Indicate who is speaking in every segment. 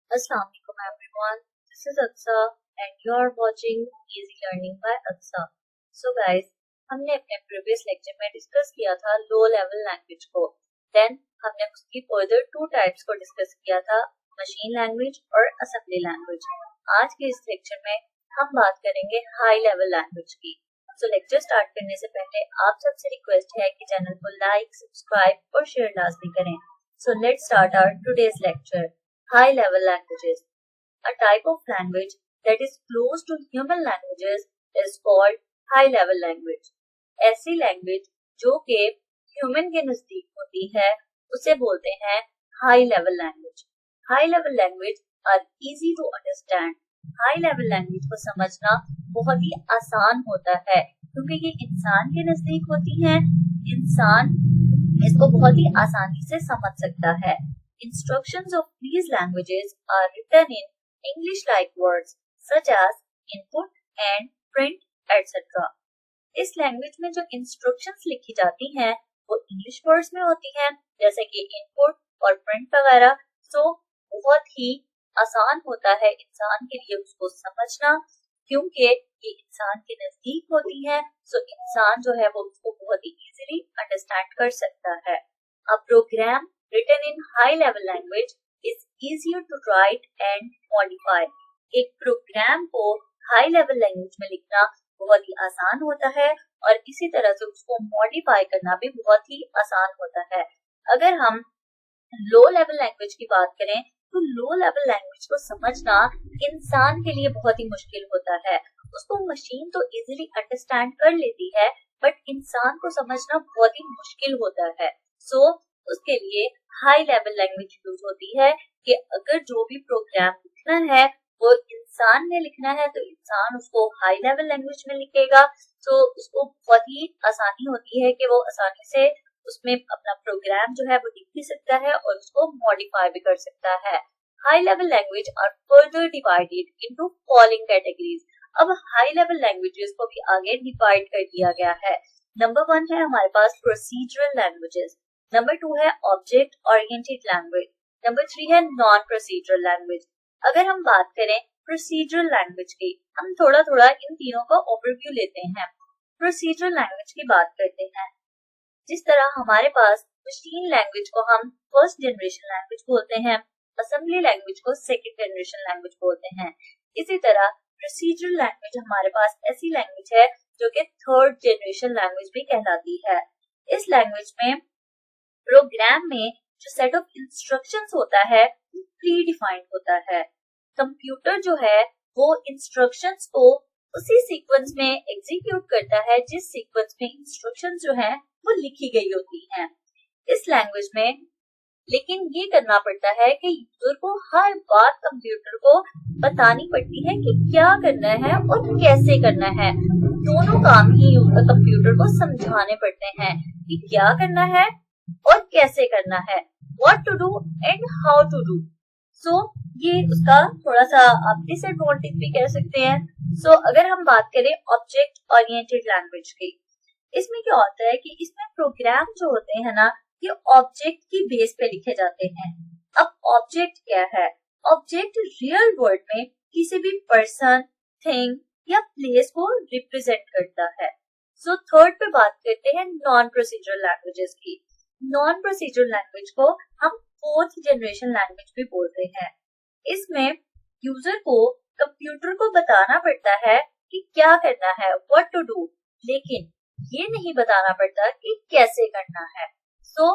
Speaker 1: Assalamu alaikum everyone. This is Aksa and you are watching Easy Learning by Aksa. So guys, हमने अपने previous lecture में discuss किया था low level language को. Then हमने उसकी फर्दर टू टाइप्स को डिस्कस किया था, मशीन लैंग्वेज और असेंबली लैंग्वेज. आज के इस लेक्चर में हम बात करेंगे हाई लेवल लैंग्वेज की. सो लेक्चर स्टार्ट करने से पहले आप सबसे रिक्वेस्ट है कि चैनल को लाइक, सब्सक्राइब और शेयर लाजमी करें. So let's start our today's lecture. High level languages. A type of language that is close to human languages is called high level language. ऐसी लैंग्वेज जो कि ह्यूमन के नजदीक होती है उसे बोलते हैं high level language. High level language are easy to understand. High level language को समझना बहुत ही आसान होता है क्योंकि ये इंसान के नजदीक होती है. इंसान इसको बहुत ही आसानी से समझ सकता है. Instructions of these languages are written in English-like words such as input and print, etc. इस लैंग्वेज में जो इंस्ट्रक्शंस लिखी जाती हैं वो इंग्लिश वर्ड्स में होती हैं, जैसे कि इनपुट और प्रिंट वगैरह. सो बहुत ही आसान होता है इंसान के लिए उसको समझना क्योंकि ये इंसान के नजदीक होती है. सो इंसान जो है वो उसको बहुत ही इजीली अंडरस्टैंड कर सकता है. A program written in high level language is easier to write and modify. एक प्रोग्राम को हाई लेवल लैंग्वेज में लिखना बहुत ही आसान होता है और इसी तरह से उसको मॉडिफाई करना भी बहुत ही आसान होता है. अगर हम लो लेवल लैंग्वेज की बात करें तो लो लेवल लैंग्वेज को समझना इंसान के लिए बहुत ही मुश्किल होता है. उसको मशीन तो इजीली अंडरस्टैंड कर लेती है बट इंसान को समझना बहुत ही मुश्किल होता है. सो उसके लिए हाई लेवल लैंग्वेज यूज होती है कि अगर जो भी प्रोग्राम लिखना है वो इंसान ने लिखना है तो इंसान उसको हाई लेवल लैंग्वेज में लिखेगा. तो उसको बहुत ही आसानी होती है कि वो आसानी से उसमें अपना प्रोग्राम जो है वो लिख भी सकता है और उसको मॉडिफाई भी कर सकता है. High level language are further divided into following categories. अब हाई लेवल लैंग्वेजेस को भी आगे डिवाइड कर दिया गया है. नंबर 1 है हमारे पास प्रोसीजरल लैंग्वेजेस. नंबर 2 है ऑब्जेक्ट ओरिएंटेड लैंग्वेज. नंबर 3 है नॉन प्रोसीजरल लैंग्वेज. अगर हम बात करें प्रोसीजरल लैंग्वेज की, हम थोड़ा थोड़ा इन तीनों का ओवरव्यू लेते हैं. प्रोसीजरल लैंग्वेज की बात करते हैं. जिस तरह हमारे पास मशीन लैंग्वेज को हम फर्स्ट जनरेशन लैंग्वेज बोलते हैं, असेंबली लैंग्वेज को सेकंड जनरेशन लैंग्वेज बोलते हैं, इसी तरह प्रोसीजरल लैंग्वेज हमारे पास ऐसी लैंग्वेज है जो कि थर्ड जनरेशन लैंग्वेज भी कहलाती है. इस लैंग्वेज में प्रोग्राम में जो सेट ऑफ इंस्ट्रक्शंस होता है वो प्री डिफाइंड होता है. कंप्यूटर जो है वो इंस्ट्रक्शंस को उसी सीक्वेंस में एग्जीक्यूट करता है जिस सीक्वेंस में इंस्ट्रक्शंस जो है वो लिखी गई होती हैं. इस लैंग्वेज में लेकिन ये करना पड़ता है कि यूजर को हर बात कंप्यूटर को बतानी पड़ती है कि क्या करना है और कैसे करना है. दोनों काम ही कंप्यूटर को समझाने पड़ते हैं कि क्या करना है और कैसे करना है, what to do and how to do. So ये उसका थोड़ा सा आप डिसएडवांटेज भी कह सकते हैं. So अगर हम बात करें ऑब्जेक्ट ओरिएंटेड लैंग्वेज की, इसमें क्या होता है कि इसमें प्रोग्राम जो होते हैं ना ये ऑब्जेक्ट की बेस पे लिखे जाते हैं. अब ऑब्जेक्ट क्या है? ऑब्जेक्ट रियल वर्ल्ड में किसी भी पर्सन, थिंग या प्लेस को रिप्रेजेंट करता है. सो थर्ड पे बात करते हैं नॉन प्रोसीजरल लैंग्वेजेस की. नॉन प्रोसीजरल लैंग्वेज को हम फोर्थ जनरेशन लैंग्वेज भी बोलते हैं. इसमें यूजर को कंप्यूटर को बताना पड़ता है कि क्या करना है, व्हाट टू डू, लेकिन ये नहीं बताना पड़ता कि कैसे करना है. सो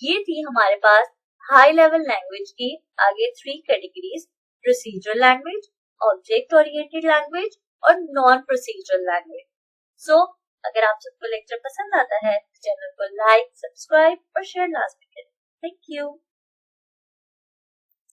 Speaker 1: ये थी हमारे पास हाई लेवल लैंग्वेज की आगे 3 categories: procedural language, object oriented language और नॉन प्रोसीजरल लैंग्वेज. सो अगर आप सबको लेक्चर पसंद आता है तो चैनल को लाइक, सब्सक्राइब और शेयर लाजमी करें. Thank you.